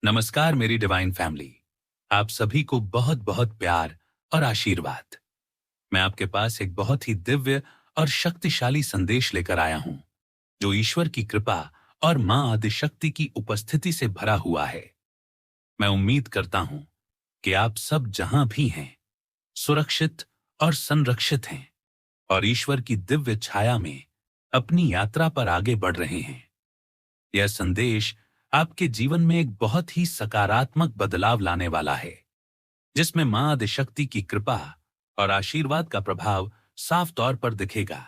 नमस्कार मेरी divine family. आप सभी को बहुत बहुत प्यार और आशीर्वाद। मैं आपके पास एक बहुत ही दिव्य और शक्तिशाली संदेश लेकर आया हूं, जो ईश्वर की कृपा और मां आदिशक्ति की उपस्थिति से भरा हुआ है। मैं उम्मीद करता हूं कि आप सब जहां भी हैं, सुरक्षित और संरक्षित हैं और ईश्वर की दिव्य छाया में अपनी यात्रा पर आगे बढ़ रहे हैं। यह संदेश आपके जीवन में एक बहुत ही सकारात्मक बदलाव लाने वाला है, जिसमें मां आदिशक्ति की कृपा और आशीर्वाद का प्रभाव साफ तौर पर दिखेगा।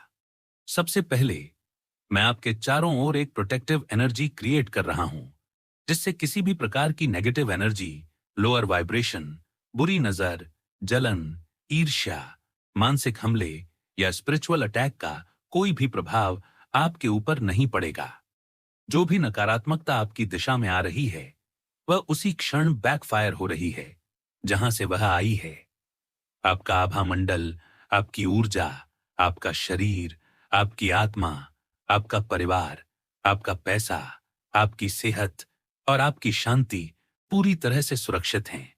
सबसे पहले मैं आपके चारों ओर एक प्रोटेक्टिव एनर्जी क्रिएट कर रहा हूं, जिससे किसी भी प्रकार की नेगेटिव एनर्जी, लोअर वाइब्रेशन, बुरी नजर, जलन, ईर्ष्या, मानसिक हमले या स्पिरिचुअल अटैक का कोई भी प्रभाव आपके ऊपर नहीं पड़ेगा। जो भी नकारात्मकता आपकी दिशा में आ रही है, वह उसी क्षण बैकफायर हो रही है जहां से वह आई है। आपका आभा मंडल, आपकी ऊर्जा, आपका शरीर, आपकी आत्मा, आपका परिवार, आपका पैसा, आपकी सेहत और आपकी शांति पूरी तरह से सुरक्षित हैं।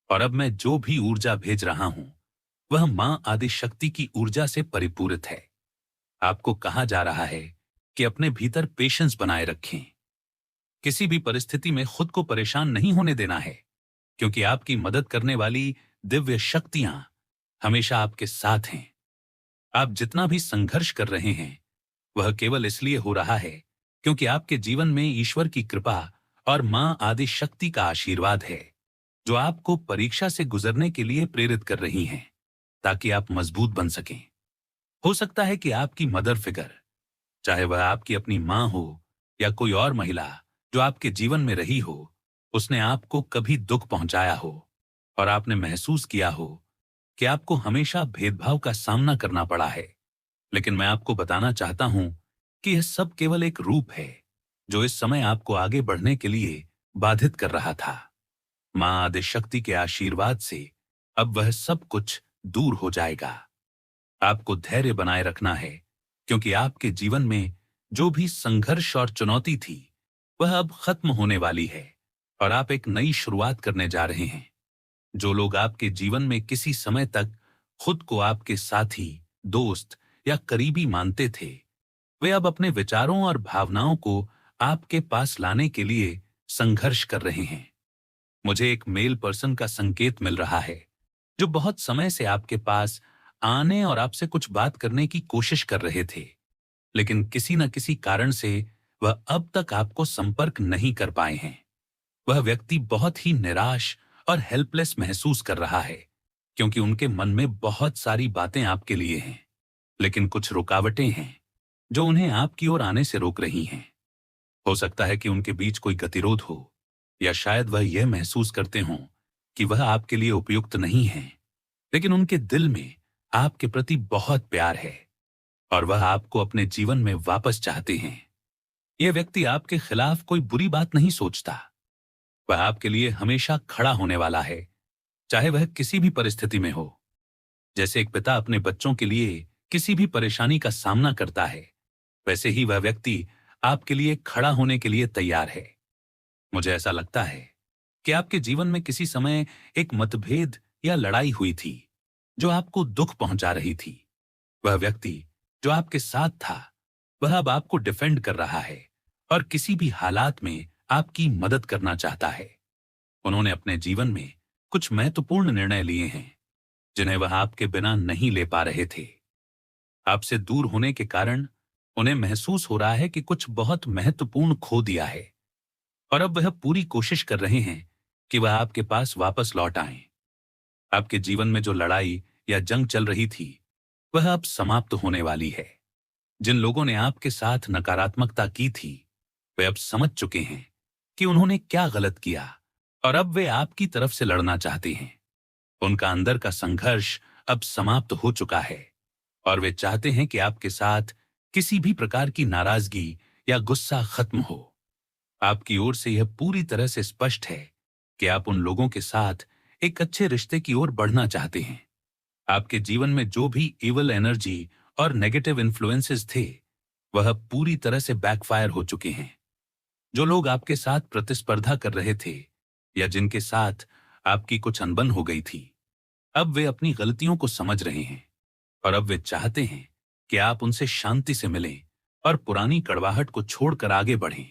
और अब मैं जो भी ऊर्जा भेज रहा हूं, वह मां आदि शक्ति की ऊर्जा से परिपूरित है। आपको कहा जा रहा है कि अपने भीतर पेशेंस बनाए रखें। किसी भी परिस्थिति में खुद को परेशान नहीं होने देना है, क्योंकि आपकी मदद करने वाली दिव्य शक्तियां हमेशा आपके साथ हैं। आप जितना भी संघर्ष कर रहे हैं, वह केवल इसलिए हो रहा है क्योंकि आपके जीवन में ईश्वर की कृपा और मां आदि शक्ति का आशीर्वाद है, जो आपको परीक्षा से गुजरने के लिए प्रेरित कर रही हैं, ताकि आप मजबूत बन सकें। हो सकता है कि आपकी मदर फिगर, चाहे वह आपकी अपनी मां हो या कोई और महिला जो आपके जीवन में रही हो, उसने आपको कभी दुख पहुंचाया हो और आपने महसूस किया हो कि आपको हमेशा भेदभाव का सामना करना पड़ा है। लेकिन मैं आपको बताना चाहता हूं कि यह सब केवल एक रूप है, जो इस समय आपको आगे बढ़ने के लिए बाधित कर रहा था। मां आदिशक्ति के आशीर्वाद से अब वह सब कुछ दूर हो जाएगा। आपको धैर्य बनाए रखना है, क्योंकि आपके जीवन में जो भी संघर्ष और चुनौती थी, वह अब खत्म होने वाली है और आप एक नई शुरुआत करने जा रहे हैं। जो लोग आपके जीवन में किसी समय तक खुद को आपके साथी, दोस्त या करीबी मानते थे, वे अब अपने विचारों और भावनाओं को आपके पास लाने के लिए संघर्ष कर रहे हैं। मुझे एक मेल पर्सन का संकेत मिल रहा है, जो बहुत समय से आपके पास आने और आपसे कुछ बात करने की कोशिश कर रहे थे, लेकिन किसी न किसी कारण से वह अब तक आपको संपर्क नहीं कर पाए हैं। वह व्यक्ति बहुत ही निराश और हेल्पलेस महसूस कर रहा है, क्योंकि उनके मन में बहुत सारी बातें आपके लिए हैं, लेकिन कुछ रुकावटें हैं जो उन्हें आपकी ओर आने से रोक रही हैं। हो सकता है कि उनके बीच कोई गतिरोध हो, या शायद वह यह महसूस करते हों कि वह आपके लिए उपयुक्त नहीं है, लेकिन उनके दिल में आपके प्रति बहुत प्यार है और वह आपको अपने जीवन में वापस चाहते हैं। यह व्यक्ति आपके खिलाफ कोई बुरी बात नहीं सोचता। वह आपके लिए हमेशा खड़ा होने वाला है, चाहे वह किसी भी परिस्थिति में हो। जैसे एक पिता अपने बच्चों के लिए किसी भी परेशानी का सामना करता है, वैसे ही वह व्यक्ति आपके लिए खड़ा होने के लिए तैयार है। मुझे ऐसा लगता है कि आपके जीवन में किसी समय एक मतभेद या लड़ाई हुई थी, जो आपको दुख पहुंचा रही थी। वह व्यक्ति जो आपके साथ था, वह अब आपको डिफेंड कर रहा है और किसी भी हालात में आपकी मदद करना चाहता है। उन्होंने अपने जीवन में कुछ महत्वपूर्ण निर्णय लिए हैं, जिन्हें वह आपके बिना नहीं ले पा रहे थे। आपसे दूर होने के कारण उन्हें महसूस हो रहा है कि कुछ बहुत महत्वपूर्ण खो दिया है, और अब वह पूरी कोशिश कर रहे हैं कि वह आपके पास वापस लौट आएं। आपके जीवन में जो लड़ाई या जंग चल रही थी, वह अब समाप्त होने वाली है। जिन लोगों ने आपके साथ नकारात्मकता की थी, वे अब समझ चुके हैं कि उन्होंने क्या गलत किया, और अब वे आपकी तरफ से लड़ना चाहते हैं। उनका अंदर का संघर्ष अब समाप्त हो चुका है और वे चाहते हैं कि आपके साथ किसी भी प्रकार की नाराजगी या गुस्सा खत्म हो। आपकी ओर से यह पूरी तरह से स्पष्ट है कि आप उन लोगों के साथ एक अच्छे रिश्ते की ओर बढ़ना चाहते हैं। आपके जीवन में जो भी इविल एनर्जी और नेगेटिव इन्फ्लुएंसेस थे, वह पूरी तरह से बैकफायर हो चुके हैं। जो लोग आपके साथ प्रतिस्पर्धा कर रहे थे या जिनके साथ आपकी कुछ अनबन हो गई थी, अब वे अपनी गलतियों को समझ रहे हैं और अब वे चाहते हैं कि आप उनसे शांति से मिलें और पुरानी कड़वाहट को छोड़कर आगे बढ़ें।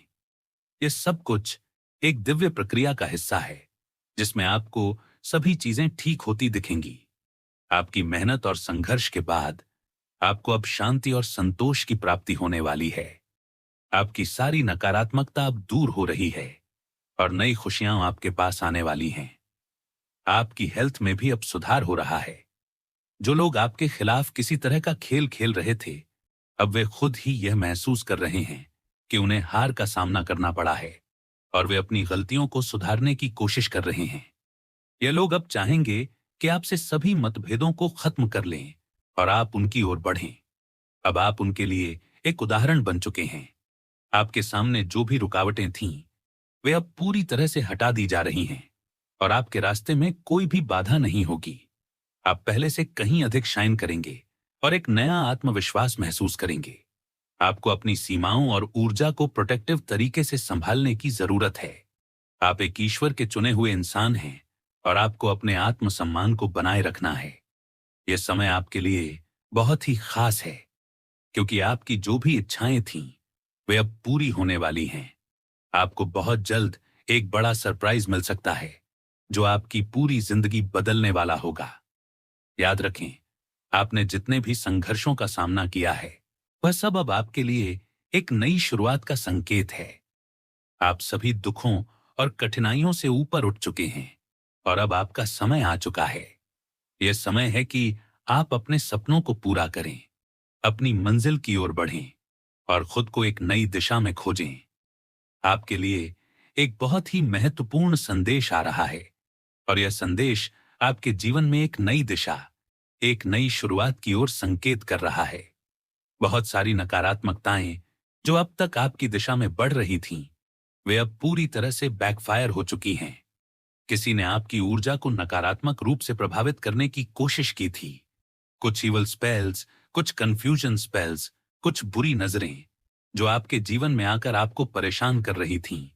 ये सब कुछ एक दिव्य प्रक्रिया का हिस्सा है जिसमें आपको सभी चीजें ठीक होती दिखेंगी। आपकी मेहनत और संघर्ष के बाद आपको अब शांति और संतोष की प्राप्ति होने वाली है। आपकी सारी नकारात्मकता अब दूर हो रही है और नई खुशियां आपके पास आने वाली हैं। आपकी हेल्थ में भी अब सुधार हो रहा है। जो लोग आपके खिलाफ किसी तरह का खेल खेल रहे थे, अब वे खुद ही यह महसूस कर रहे हैं कि उन्हें हार का सामना करना पड़ा है और वे अपनी गलतियों को सुधारने की कोशिश कर रहे हैं। ये लोग अब चाहेंगे कि आपसे सभी मतभेदों को खत्म कर लें और आप उनकी ओर बढ़ें। अब आप उनके लिए एक उदाहरण बन चुके हैं। आपके सामने जो भी रुकावटें थीं, वे अब पूरी तरह से हटा दी जा रही हैं और आपके रास्ते में कोई भी बाधा नहीं होगी। आप पहले से कहीं अधिक शाइन करेंगे और एक नया आत्मविश्वास महसूस करेंगे। आपको अपनी सीमाओं और ऊर्जा को प्रोटेक्टिव तरीके से संभालने की जरूरत है। आप एक ईश्वर के चुने हुए इंसान हैं और आपको अपने आत्मसम्मान को बनाए रखना है। यह समय आपके लिए बहुत ही खास है क्योंकि आपकी जो भी इच्छाएं थीं, वे अब पूरी होने वाली हैं। आपको बहुत जल्द एक बड़ा सरप्राइज मिल सकता है जो आपकी पूरी जिंदगी बदलने वाला होगा। याद रखें, आपने जितने भी संघर्षों का सामना किया है, वह सब अब आपके लिए एक नई शुरुआत का संकेत है। आप सभी दुखों और कठिनाइयों से ऊपर उठ चुके हैं और अब आपका समय आ चुका है। यह समय है कि आप अपने सपनों को पूरा करें, अपनी मंजिल की ओर बढ़ें और खुद को एक नई दिशा में खोजें। आपके लिए एक बहुत ही महत्वपूर्ण संदेश आ रहा है और यह संदेश आपके जीवन में एक नई दिशा, एक नई शुरुआत की ओर संकेत कर रहा है। बहुत सारी नकारात्मकताएं जो अब तक आपकी दिशा में बढ़ रही थीं, वे अब पूरी तरह से बैकफायर हो चुकी हैं। किसी ने आपकी ऊर्जा को नकारात्मक रूप से प्रभावित करने की कोशिश की थी। कुछ इवल स्पेल्स, कुछ कंफ्यूजन स्पेल्स, कुछ बुरी नजरें जो आपके जीवन में आकर आपको परेशान कर रही थीं।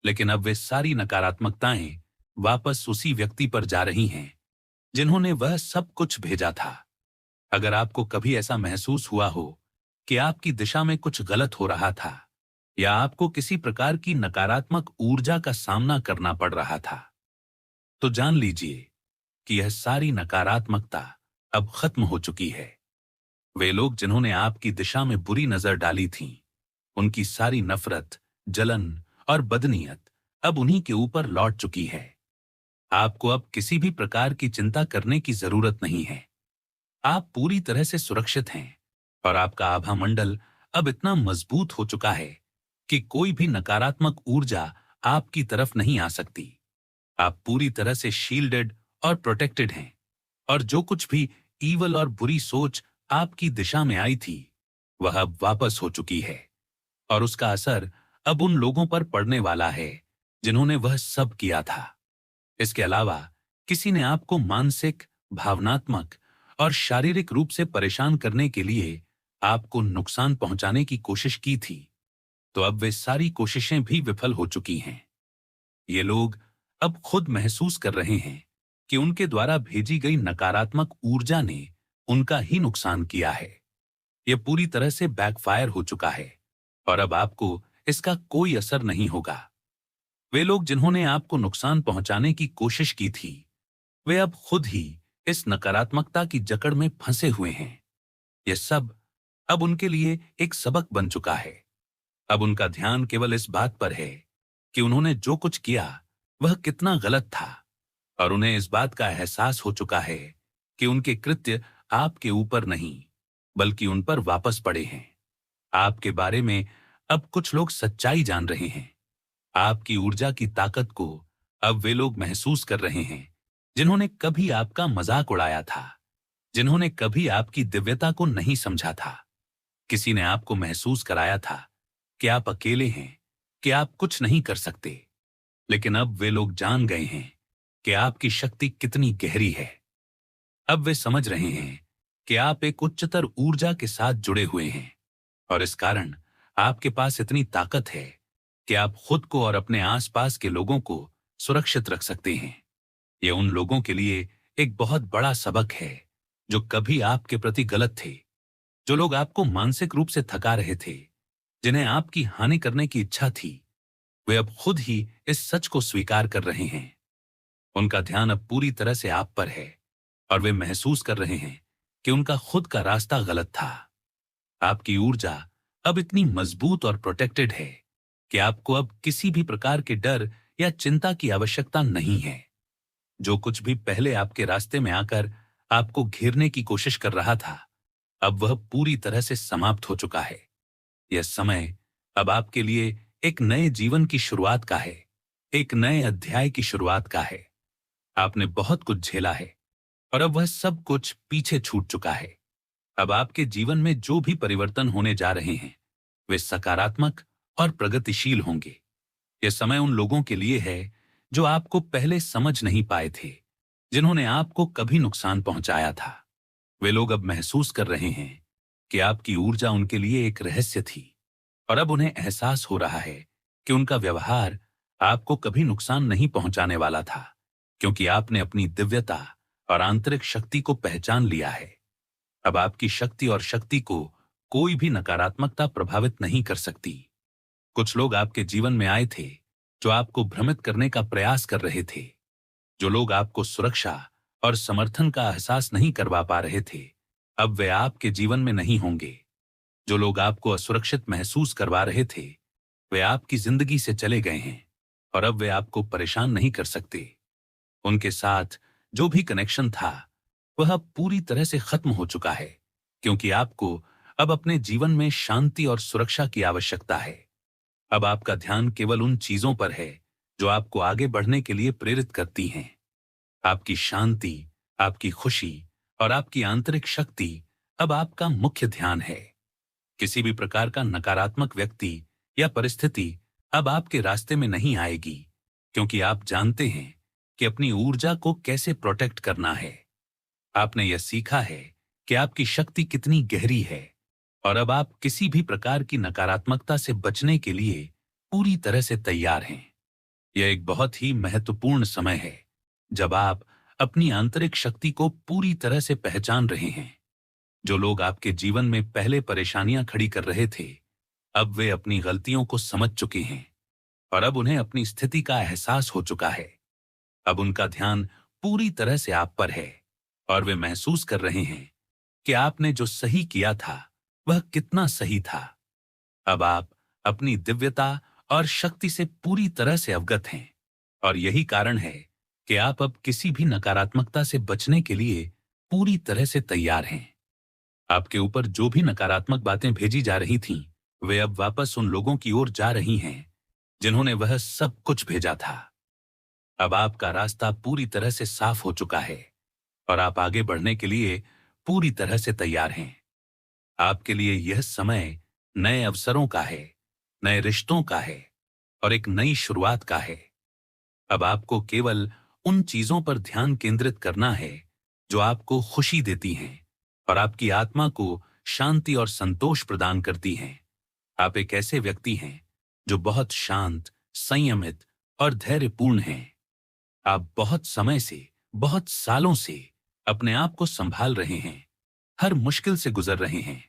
लेकिन अब वे सारी नकारात्मकताएं वापस उसी व्यक्ति पर जा रही हैं जिन्होंने वह सब कुछ भेजा था। अगर आपको कभी ऐसा महसूस हुआ हो कि आपकी दिशा में कुछ गलत हो रहा था या आपको किसी प्रकार की नकारात्मक ऊर्जा का सामना करना पड़ रहा था, तो जान लीजिए कि यह सारी नकारात्मकता अब खत्म हो चुकी है। वे लोग जिन्होंने आपकी दिशा में बुरी नजर डाली थी, उनकी सारी नफरत, जलन और बदनीयत अब उन्हीं के ऊपर लौट चुकी है। आपको अब किसी भी प्रकार की चिंता करने की जरूरत नहीं है। आप पूरी तरह से सुरक्षित हैं और आपका आभा मंडल अब इतना मजबूत हो चुका है कि कोई भी नकारात्मक ऊर्जा आपकी तरफ नहीं आ सकती। आप पूरी तरह से शील्डेड और प्रोटेक्टेड हैं और जो कुछ भी ईवल और बुरी सोच आपकी दिशा में आई थी, वह अब वापस हो चुकी है और उसका असर अब उन लोगों पर पड़ने वाला है जिन्होंने वह सब किया था। इसके अलावा किसी ने आपको मानसिक, भावनात्मक और शारीरिक रूप से परेशान करने के लिए आपको नुकसान पहुंचाने की कोशिश की थी, तो अब वे सारी कोशिशें भी विफल हो चुकी हैं। ये लोग अब खुद महसूस कर रहे हैं कि उनके द्वारा भेजी गई नकारात्मक ऊर्जा ने उनका ही नुकसान किया है। यह पूरी तरह से बैकफायर हो चुका है और अब आपको इसका कोई असर नहीं होगा। वे लोग जिन्होंने आपको नुकसान पहुंचाने की कोशिश की थी, वे अब खुद ही इस नकारात्मकता की जकड़ में फंसे हुए हैं। यह सब अब उनके लिए एक सबक बन चुका है। अब उनका ध्यान केवल इस बात पर है कि उन्होंने जो कुछ किया वह कितना गलत था और उन्हें इस बात का एहसास हो चुका है कि उनके कृत्य आपके ऊपर नहीं बल्कि उन पर वापस पड़े हैं। आपके बारे में अब कुछ लोग सच्चाई जान रहे हैं। आपकी ऊर्जा की ताकत को अब वे लोग महसूस कर रहे हैं जिन्होंने कभी आपका मजाक उड़ाया था, जिन्होंने कभी आपकी दिव्यता को नहीं समझा था। किसी ने आपको महसूस कराया था कि आप अकेले हैं, कि आप कुछ नहीं कर सकते। लेकिन अब वे लोग जान गए हैं कि आपकी शक्ति कितनी गहरी है। अब वे समझ रहे हैं कि आप एक उच्चतर ऊर्जा के साथ जुड़े हुए हैं और इस कारण आपके पास इतनी ताकत है कि आप खुद को और अपने आसपास के लोगों को सुरक्षित रख सकते हैं। ये उन लोगों के लिए एक बहुत बड़ा सबक है जो कभी आपके प्रति गलत थे, जो लोग आपको मानसिक रूप से थका रहे थे, जिन्हें आपकी हानि करने की इच्छा थी। वे अब खुद ही इस सच को स्वीकार कर रहे हैं। उनका ध्यान अब पूरी तरह से आप पर है और वे महसूस कर रहे हैं कि उनका खुद का रास्ता गलत था। आपकी ऊर्जा अब इतनी मजबूत और प्रोटेक्टेड है कि आपको अब किसी भी प्रकार के डर या चिंता की आवश्यकता नहीं है। जो कुछ भी पहले आपके रास्ते में आकर आपको घेरने की कोशिश कर रहा था, अब वह पूरी तरह से समाप्त हो चुका है। यह समय अब आपके लिए एक नए जीवन की शुरुआत का है, एक नए अध्याय की शुरुआत का है। आपने बहुत कुछ झेला है और अब वह सब कुछ पीछे छूट चुका है। अब आपके जीवन में जो भी परिवर्तन होने जा रहे हैं, वे सकारात्मक और प्रगतिशील होंगे। यह समय उन लोगों के लिए है जो आपको पहले समझ नहीं पाए थे, जिन्होंने आपको कभी नुकसान पहुंचाया था। वे लोग अब महसूस कर रहे हैं कि आपकी ऊर्जा उनके लिए एक रहस्य थी और अब उन्हें एहसास हो रहा है कि उनका व्यवहार आपको कभी नुकसान नहीं पहुंचाने वाला था, क्योंकि आपने अपनी दिव्यता और आंतरिक शक्ति को पहचान लिया है। अब आपकी शक्ति और शक्ति को कोई भी नकारात्मकता प्रभावित नहीं कर सकती। कुछ लोग आपके जीवन में आए थे जो आपको भ्रमित करने का प्रयास कर रहे थे। जो लोग आपको सुरक्षा और समर्थन का एहसास नहीं करवा पा रहे थे, अब वे आपके जीवन में नहीं होंगे। जो लोग आपको असुरक्षित महसूस करवा रहे थे, वे आपकी जिंदगी से चले गए हैं और अब वे आपको परेशान नहीं कर सकते। उनके साथ जो भी कनेक्शन था, वह अब पूरी तरह से खत्म हो चुका है, क्योंकि आपको अब अपने जीवन में शांति और सुरक्षा की आवश्यकता है। अब आपका ध्यान केवल उन चीजों पर है जो आपको आगे बढ़ने के लिए प्रेरित करती हैं। आपकी शांति, आपकी खुशी और आपकी आंतरिक शक्ति अब आपका मुख्य ध्यान है। किसी भी प्रकार का नकारात्मक व्यक्ति या परिस्थिति अब आपके रास्ते में नहीं आएगी, क्योंकि आप जानते हैं कि अपनी ऊर्जा को कैसे प्रोटेक्ट करना है। आपने यह सीखा है कि आपकी शक्ति कितनी गहरी है और अब आप किसी भी प्रकार की नकारात्मकता से बचने के लिए पूरी तरह से तैयार हैं। यह एक बहुत ही महत्वपूर्ण समय है जब आप अपनी आंतरिक शक्ति को पूरी तरह से पहचान रहे हैं। जो लोग आपके जीवन में पहले परेशानियां खड़ी कर रहे थे, अब वे अपनी गलतियों को समझ चुके हैं और अब उन्हें अपनी स्थिति का एहसास हो चुका है। अब उनका ध्यान पूरी तरह से आप पर है और वे महसूस कर रहे हैं कि आपने जो सही किया था वह कितना सही था। अब आप अपनी दिव्यता और शक्ति से पूरी तरह से अवगत हैं और यही कारण है कि आप अब किसी भी नकारात्मकता से बचने के लिए पूरी तरह से तैयार हैं। आपके ऊपर जो भी नकारात्मक बातें भेजी जा रही थीं, वे अब वापस उन लोगों की ओर जा रही हैं जिन्होंने वह सब कुछ भेजा था। अब आपका रास्ता पूरी तरह से साफ हो चुका है और आप आगे बढ़ने के लिए पूरी तरह से तैयार हैं। आपके लिए यह समय नए अवसरों का है, नए रिश्तों का है और एक नई शुरुआत का है। अब आपको केवल उन चीजों पर ध्यान केंद्रित करना है जो आपको खुशी देती हैं और आपकी आत्मा को शांति और संतोष प्रदान करती हैं। आप एक ऐसे व्यक्ति हैं जो बहुत शांत, संयमित और धैर्यपूर्ण हैं। आप बहुत समय से, बहुत सालों से अपने आप को संभाल रहे हैं, हर मुश्किल से गुजर रहे हैं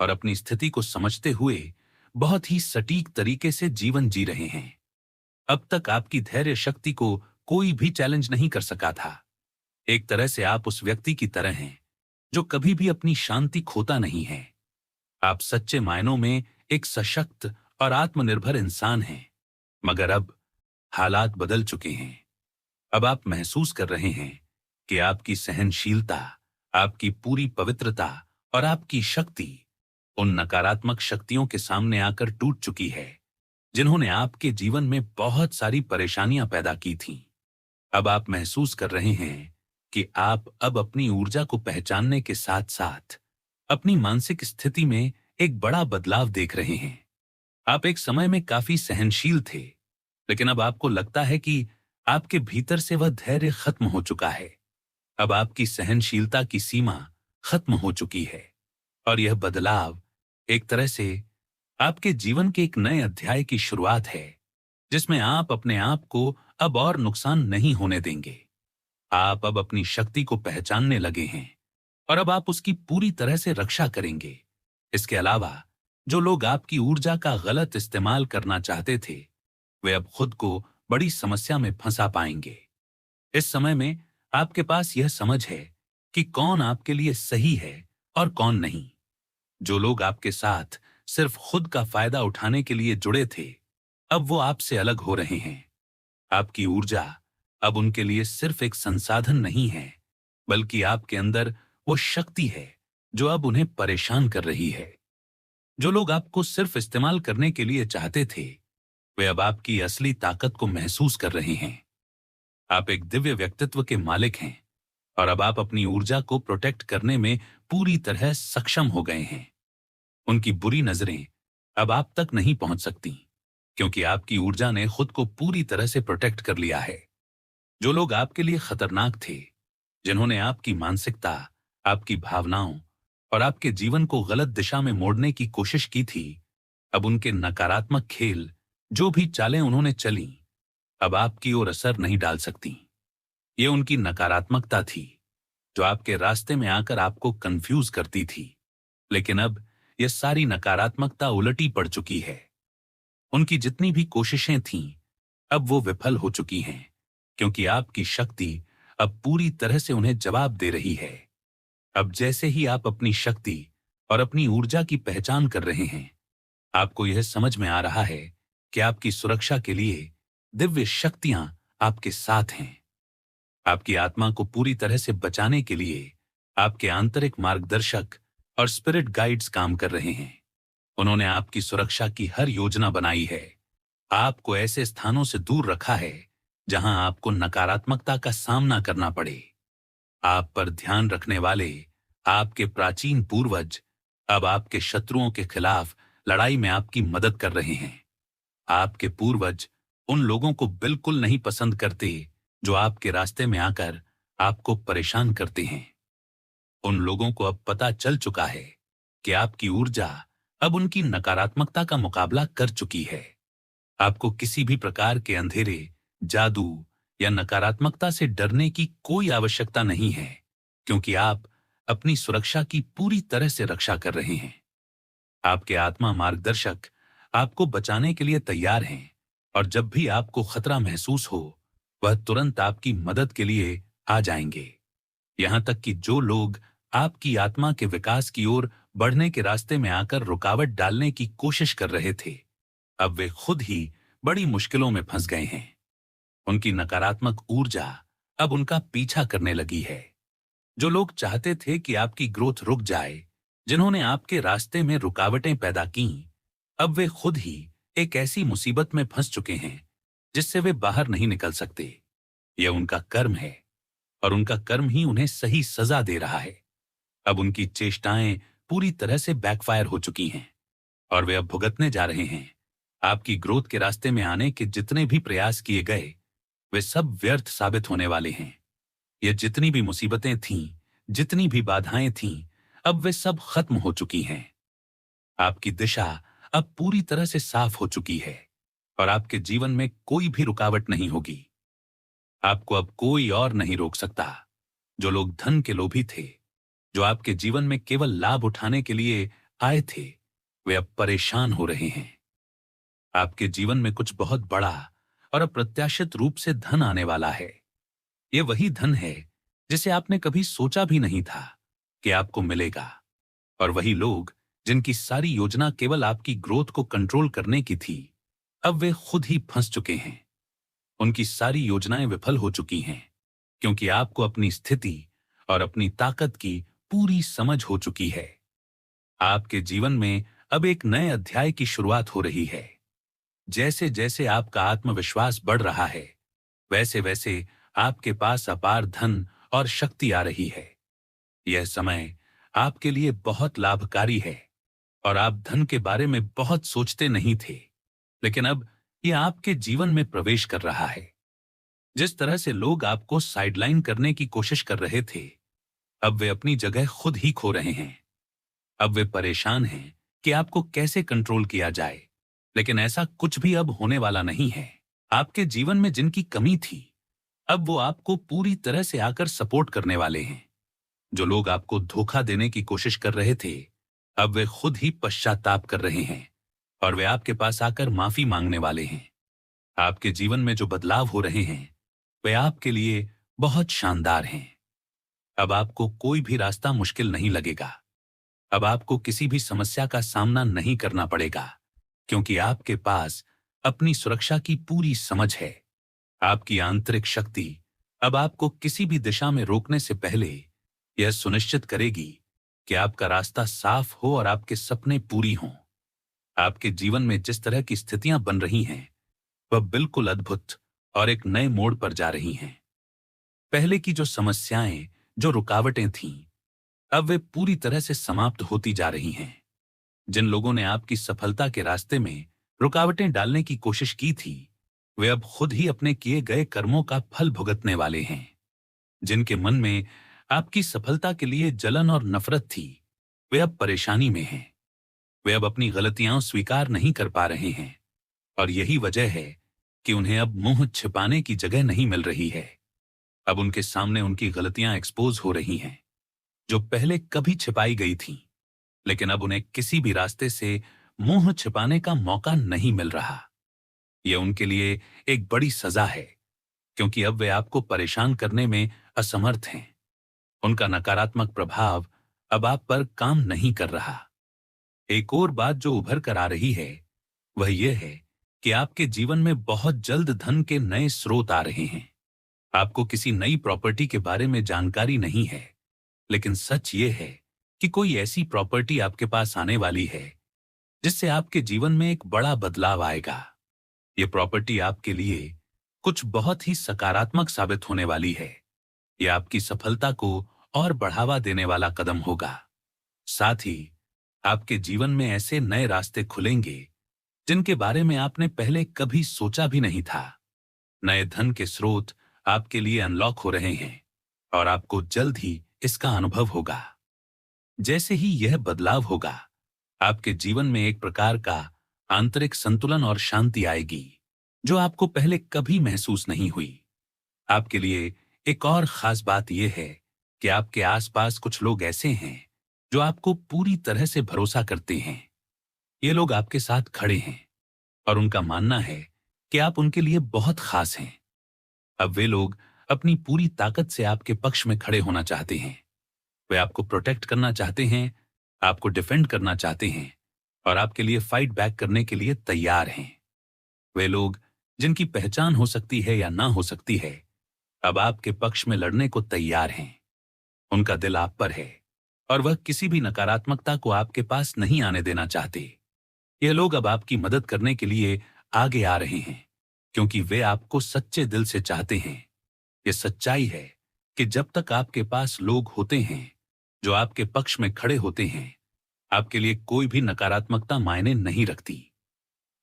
और अपनी स्थिति को समझते हुए बहुत ही सटीक तरीके से जीवन जी रहे हैं। अब तक आपकी धैर्य शक्ति को कोई भी चैलेंज नहीं कर सका था। एक तरह से आप उस व्यक्ति की तरह हैं जो कभी भी अपनी शांति खोता नहीं है। आप सच्चे मायनों में एक सशक्त और आत्मनिर्भर इंसान हैं। मगर अब हालात बदल चुके हैं। अब आप महसूस कर रहे हैं कि आपकी सहनशीलता, आपकी पूरी पवित्रता और आपकी शक्ति उन नकारात्मक शक्तियों के सामने आकर टूट चुकी है जिन्होंने आपके जीवन में बहुत सारी परेशानियां पैदा की थीं। अब आप महसूस कर रहे हैं कि आप अब अपनी ऊर्जा को पहचानने के साथ साथ अपनी मानसिक स्थिति में एक बड़ा बदलाव देख रहे हैं। आप एक समय में काफी सहनशील थे, लेकिन अब आपको लगता है कि आपके भीतर से वह धैर्य खत्म हो चुका है। अब आपकी सहनशीलता की सीमा खत्म हो चुकी है और यह बदलाव एक तरह से आपके जीवन के एक नए अध्याय की शुरुआत है, जिसमें आप अपने आप को अब और नुकसान नहीं होने देंगे। आप अब अपनी शक्ति को पहचानने लगे हैं और अब आप उसकी पूरी तरह से रक्षा करेंगे। इसके अलावा जो लोग आपकी ऊर्जा का गलत इस्तेमाल करना चाहते थे, वे अब खुद को बड़ी समस्या में फंसा पाएंगे। इस समय में आपके पास यह समझ है कि कौन आपके लिए सही है और कौन नहीं। जो लोग आपके साथ सिर्फ खुद का फायदा उठाने के लिए जुड़े थे, अब वो आपसे अलग हो रहे हैं। आपकी ऊर्जा अब उनके लिए सिर्फ एक संसाधन नहीं है, बल्कि आपके अंदर वो शक्ति है जो अब उन्हें परेशान कर रही है। जो लोग आपको सिर्फ इस्तेमाल करने के लिए चाहते थे, वे अब आपकी असली ताकत को महसूस कर रहे हैं। आप एक दिव्य व्यक्तित्व के मालिक हैं और अब आप अपनी ऊर्जा को प्रोटेक्ट करने में पूरी तरह सक्षम हो गए हैं। उनकी बुरी नजरें अब आप तक नहीं पहुंच सकती, क्योंकि आपकी ऊर्जा ने खुद को पूरी तरह से प्रोटेक्ट कर लिया है। जो लोग आपके लिए खतरनाक थे, जिन्होंने आपकी मानसिकता, आपकी भावनाओं और आपके जीवन को गलत दिशा में मोड़ने की कोशिश की थी, अब उनके नकारात्मक खेल, जो भी चालें उन्होंने चली, अब आपकी ओर असर नहीं डाल सकती। ये उनकी नकारात्मकता थी जो आपके रास्ते में आकर आपको कंफ्यूज करती थी, लेकिन अब यह सारी नकारात्मकता उलटी पड़ चुकी है। उनकी जितनी भी कोशिशें थीं, अब वो विफल हो चुकी हैं, क्योंकि आपकी शक्ति अब पूरी तरह से उन्हें जवाब दे रही है। अब जैसे ही आप अपनी शक्ति और अपनी ऊर्जा की पहचान कर रहे हैं, आपको यह समझ में आ रहा है कि आपकी सुरक्षा के लिए दिव्य शक्तियां आपके साथ हैं। आपकी आत्मा को पूरी तरह से बचाने के लिए आपके आंतरिक मार्गदर्शक और स्पिरिट गाइड्स काम कर रहे हैं। उन्होंने आपकी सुरक्षा की हर योजना बनाई है, आपको ऐसे स्थानों से दूर रखा है जहां आपको नकारात्मकता का सामना करना पड़े। आप पर ध्यान रखने वाले आपके प्राचीन पूर्वज अब आपके शत्रुओं के खिलाफ लड़ाई में आपकी मदद कर रहे हैं। आपके पूर्वज उन लोगों को बिल्कुल नहीं पसंद करते जो आपके रास्ते में आकर आपको परेशान करते हैं। उन लोगों को अब पता चल चुका है कि आपकी ऊर्जा अब उनकी नकारात्मकता का मुकाबला कर चुकी है। आपको किसी भी प्रकार के अंधेरे, जादू या नकारात्मकता से डरने की कोई आवश्यकता नहीं है, क्योंकि आप अपनी सुरक्षा की पूरी तरह से रक्षा कर रहे हैं। आपके आत्मा मार्गदर्शक आपको बचाने के लिए तैयार हैं और जब भी आपको खतरा महसूस हो, वह तुरंत आपकी मदद के लिए आ जाएंगे। यहां तक कि जो लोग आपकी आत्मा के विकास की ओर बढ़ने के रास्ते में आकर रुकावट डालने की कोशिश कर रहे थे, अब वे खुद ही बड़ी मुश्किलों में फंस गए हैं। उनकी नकारात्मक ऊर्जा अब उनका पीछा करने लगी है। जो लोग चाहते थे कि आपकी ग्रोथ रुक जाए, जिन्होंने आपके रास्ते में रुकावटें पैदा की, अब वे खुद ही एक ऐसी मुसीबत में फंस चुके हैं जिससे वे बाहर नहीं निकल सकते। यह उनका कर्म है और उनका कर्म ही उन्हें सही सजा दे रहा है। अब उनकी चेष्टाएं पूरी तरह से बैकफायर हो चुकी हैं और वे अब भुगतने जा रहे हैं। आपकी ग्रोथ के रास्ते में आने के जितने भी प्रयास किए गए, वे सब व्यर्थ साबित होने वाले हैं। ये जितनी भी मुसीबतें थीं, जितनी भी बाधाएं थीं, अब वे सब खत्म हो चुकी हैं। आपकी दिशा अब पूरी तरह से साफ हो चुकी है और आपके जीवन में कोई भी रुकावट नहीं होगी। आपको अब कोई और नहीं रोक सकता। जो लोग धन के लोभी थे, जो आपके जीवन में केवल लाभ उठाने के लिए आए थे, वे अब परेशान हो रहे हैं। आपके जीवन में कुछ बहुत बड़ा और अप्रत्याशित रूप से धन आने वाला है। ये वही धन है जिसे आपने कभी सोचा भी नहीं था कि आपको मिलेगा, और वही लोग जिनकी सारी योजना केवल आपकी ग्रोथ को कंट्रोल करने की थी, अब वे खुद ही फंस चुके हैं। उनकी सारी योजनाएं विफल हो चुकी हैं, क्योंकि आपको अपनी स्थिति और अपनी ताकत की पूरी समझ हो चुकी है। आपके जीवन में अब एक नए अध्याय की शुरुआत हो रही है। जैसे जैसे आपका आत्मविश्वास बढ़ रहा है, वैसे वैसे आपके पास अपार धन और शक्ति आ रही है। यह समय आपके लिए बहुत लाभकारी है और आप धन के बारे में बहुत सोचते नहीं थे, लेकिन अब यह आपके जीवन में प्रवेश कर रहा है। जिस तरह से लोग आपको साइडलाइन करने की कोशिश कर रहे थे, अब वे अपनी जगह खुद ही खो रहे हैं। अब वे परेशान हैं कि आपको कैसे कंट्रोल किया जाए, लेकिन ऐसा कुछ भी अब होने वाला नहीं है। आपके जीवन में जिनकी कमी थी, अब वो आपको पूरी तरह से आकर सपोर्ट करने वाले हैं। जो लोग आपको धोखा देने की कोशिश कर रहे थे, अब वे खुद ही पश्चाताप कर रहे हैं और वे आपके पास आकर माफी मांगने वाले हैं। आपके जीवन में जो बदलाव हो रहे हैं, वे आपके लिए बहुत शानदार हैं। अब आपको कोई भी रास्ता मुश्किल नहीं लगेगा। अब आपको किसी भी समस्या का सामना नहीं करना पड़ेगा, क्योंकि आपके पास अपनी सुरक्षा की पूरी समझ है। आपकी आंतरिक शक्ति अब आपको किसी भी दिशा में रोकने से पहले यह सुनिश्चित करेगी कि आपका रास्ता साफ हो और आपके सपने पूरी हों। आपके जीवन में जिस तरह की स्थितियां बन रही हैं, वह बिल्कुल अद्भुत और एक नए मोड़ पर जा रही हैं। पहले की जो समस्याएं, जो रुकावटें थीं, अब वे पूरी तरह से समाप्त होती जा रही हैं। जिन लोगों ने आपकी सफलता के रास्ते में रुकावटें डालने की कोशिश की थी, वे अब खुद ही अपने किए गए कर्मों का फल भुगतने वाले हैं। जिनके मन में आपकी सफलता के लिए जलन और नफरत थी, वे अब परेशानी में हैं। वे अब अपनी गलतियां स्वीकार नहीं कर पा रहे हैं और यही वजह है कि उन्हें अब मुंह छिपाने की जगह नहीं मिल रही है। अब उनके सामने उनकी गलतियां एक्सपोज हो रही हैं, जो पहले कभी छिपाई गई थीं, लेकिन अब उन्हें किसी भी रास्ते से मुंह छिपाने का मौका नहीं मिल रहा। यह उनके लिए एक बड़ी सजा है, क्योंकि अब वे आपको परेशान करने में असमर्थ हैं। उनका नकारात्मक प्रभाव अब आप पर काम नहीं कर रहा। एक और बात जो उभर कर आ रही है, वह यह है कि आपके जीवन में बहुत जल्द धन के नए स्रोत आ रहे हैं। आपको किसी नई प्रॉपर्टी के बारे में जानकारी नहीं है, लेकिन सच ये है कि कोई ऐसी प्रॉपर्टी आपके पास आने वाली है जिससे आपके जीवन में एक बड़ा बदलाव आएगा। ये प्रॉपर्टी आपके लिए कुछ बहुत ही सकारात्मक साबित होने वाली है। यह आपकी सफलता को और बढ़ावा देने वाला कदम होगा। साथ ही आपके जीवन में ऐसे नए रास्ते खुलेंगे जिनके बारे में आपने पहले कभी सोचा भी नहीं था। नए धन के स्रोत आपके लिए अनलॉक हो रहे हैं और आपको जल्द ही इसका अनुभव होगा। जैसे ही यह बदलाव होगा, आपके जीवन में एक प्रकार का आंतरिक संतुलन और शांति आएगी, जो आपको पहले कभी महसूस नहीं हुई। आपके लिए एक और खास बात यह है कि आपके आसपास कुछ लोग ऐसे हैं जो आपको पूरी तरह से भरोसा करते हैं। ये लोग आपके साथ खड़े हैं और उनका मानना है कि आप उनके लिए बहुत खास हैं। अब वे लोग अपनी पूरी ताकत से आपके पक्ष में खड़े होना चाहते हैं। वे आपको प्रोटेक्ट करना चाहते हैं, आपको डिफेंड करना चाहते हैं और आपके लिए फाइट बैक करने के लिए तैयार हैं। वे लोग जिनकी पहचान हो सकती है या ना हो सकती है, अब आपके पक्ष में लड़ने को तैयार हैं। उनका दिल आप पर है और वह किसी भी नकारात्मकता को आपके पास नहीं आने देना चाहते। ये लोग अब आपकी मदद करने के लिए आगे आ रहे हैं, क्योंकि वे आपको सच्चे दिल से चाहते हैं। ये सच्चाई है कि जब तक आपके पास लोग होते हैं जो आपके पक्ष में खड़े होते हैं, आपके लिए कोई भी नकारात्मकता मायने नहीं रखती।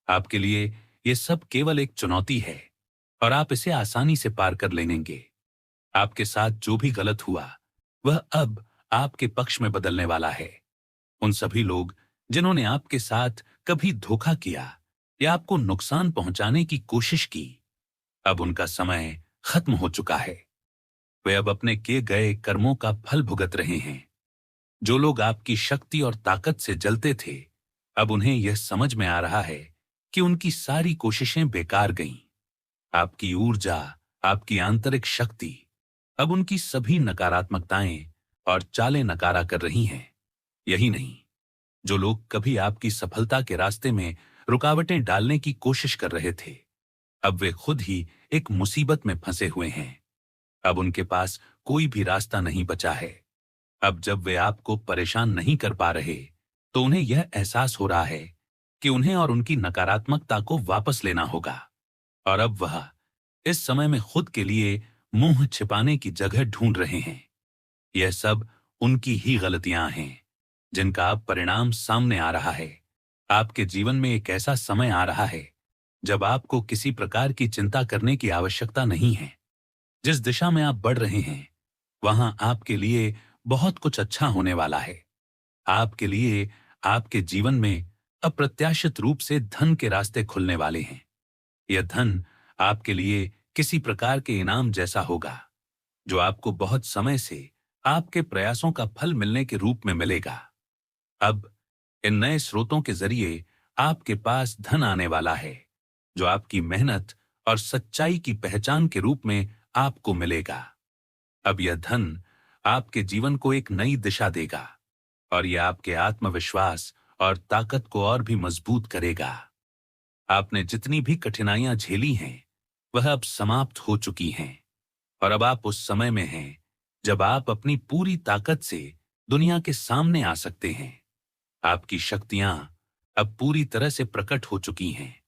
आपके लिए ये सब केवल एक चुनौती है और आप इसे आसानी से पार कर लेंगे। आपके साथ जो भी गलत हुआ, वह अब आपके पक्ष में बदलने वाला है। उन सभी लोग जिन्होंने आपके साथ कभी धोखा किया या आपको नुकसान पहुंचाने की कोशिश की, अब उनका समय खत्म हो चुका है। वे अब अपने किए गए कर्मों का फल भुगत रहे हैं। जो लोग आपकी शक्ति और ताकत से जलते थे, अब उन्हें यह समझ में आ रहा है कि उनकी सारी कोशिशें बेकार गईं। आपकी ऊर्जा, आपकी आंतरिक शक्ति अब उनकी सभी नकारात्मकताएं और चालें नकारा कर रही हैं। यही नहीं, जो लोग कभी आपकी सफलता के रास्ते में रुकावटें डालने की कोशिश कर रहे थे, अब वे खुद ही एक मुसीबत में फंसे हुए हैं। अब उनके पास कोई भी रास्ता नहीं बचा है। अब जब वे आपको परेशान नहीं कर पा रहे, तो उन्हें यह एहसास हो रहा है कि उन्हें और उनकी नकारात्मकता को वापस लेना होगा। और अब वह इस समय में खुद के लिए मुंह छिपाने की जगह ढूंढ रहे हैं। यह सब उनकी ही गलतियां हैं, जिनका अब परिणाम सामने आ रहा है। आपके जीवन में एक ऐसा समय आ रहा है जब आपको किसी प्रकार की चिंता करने की आवश्यकता नहीं है। जिस दिशा में आप बढ़ रहे हैं, वहां आपके लिए बहुत कुछ अच्छा होने वाला है। आपके लिए आपके जीवन में अप्रत्याशित रूप से धन के रास्ते खुलने वाले हैं। यह धन आपके लिए किसी प्रकार के इनाम जैसा होगा, जो आपको बहुत समय से आपके प्रयासों का फल मिलने के रूप में मिलेगा। अब इन नए स्रोतों के जरिए आपके पास धन आने वाला है, जो आपकी मेहनत और सच्चाई की पहचान के रूप में आपको मिलेगा। अब यह धन आपके जीवन को एक नई दिशा देगा और यह आपके आत्मविश्वास और ताकत को और भी मजबूत करेगा। आपने जितनी भी कठिनाइयां झेली हैं, वह अब समाप्त हो चुकी हैं और अब आप उस समय में हैं जब आप अपनी पूरी ताकत से दुनिया के सामने आ सकते हैं। आपकी शक्तियां अब पूरी तरह से प्रकट हो चुकी हैं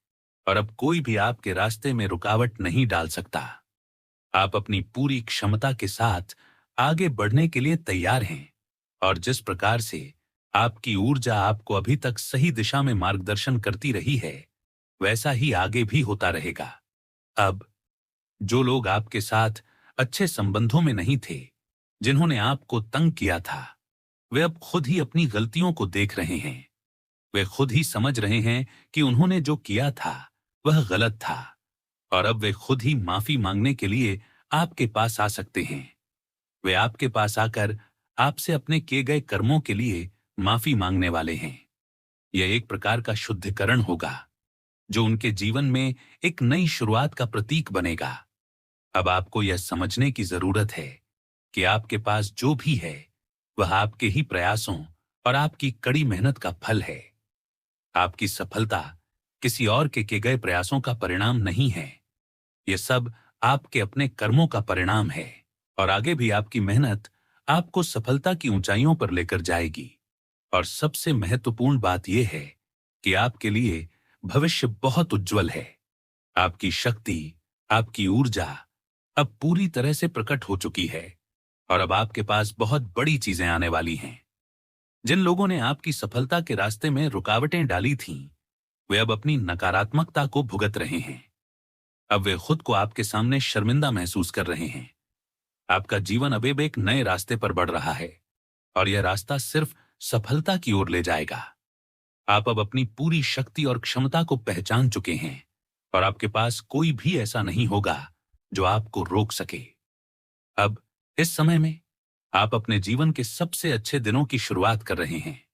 और अब कोई भी आपके रास्ते में रुकावट नहीं डाल सकता। आप अपनी पूरी क्षमता के साथ आगे बढ़ने के लिए तैयार हैं और जिस प्रकार से आपकी ऊर्जा आपको अभी तक सही दिशा में मार्गदर्शन करती रही है, वैसा ही आगे भी होता रहेगा। अब जो लोग आपके साथ अच्छे संबंधों में नहीं थे, जिन्होंने आपको तंग किया था, वे अब खुद ही अपनी गलतियों को देख रहे हैं। वे खुद ही समझ रहे हैं कि उन्होंने जो किया था वह गलत था और अब वे खुद ही माफी मांगने के लिए आपके पास आ सकते हैं। वे आपके पास आकर आपसे अपने किए गए कर्मों के लिए माफी मांगने वाले हैं। यह एक प्रकार का शुद्धिकरण होगा, जो उनके जीवन में एक नई शुरुआत का प्रतीक बनेगा। अब आपको यह समझने की जरूरत है कि आपके पास जो भी है, वह आपके ही प्रयासों और आपकी कड़ी मेहनत का फल है। आपकी सफलता किसी और के किए गए प्रयासों का परिणाम नहीं है। यह सब आपके अपने कर्मों का परिणाम है और आगे भी आपकी मेहनत आपको सफलता की ऊंचाइयों पर लेकर जाएगी। और सबसे महत्वपूर्ण बात यह है कि आपके लिए भविष्य बहुत उज्जवल है। आपकी शक्ति, आपकी ऊर्जा अब पूरी तरह से प्रकट हो चुकी है और अब आपके पास बहुत बड़ी चीजें आने वाली हैं। जिन लोगों ने आपकी सफलता के रास्ते में रुकावटें डाली थीं, वे अब अपनी नकारात्मकता को भुगत रहे हैं। अब वे खुद को आपके सामने शर्मिंदा महसूस कर रहे हैं। आपका जीवन अब एक नए रास्ते पर बढ़ रहा है और यह रास्ता सिर्फ सफलता की ओर ले जाएगा। आप अब अपनी पूरी शक्ति और क्षमता को पहचान चुके हैं और आपके पास कोई भी ऐसा नहीं होगा जो आपको रोक सके। अब इस समय में आप अपने जीवन के सबसे अच्छे दिनों की शुरुआत कर रहे हैं।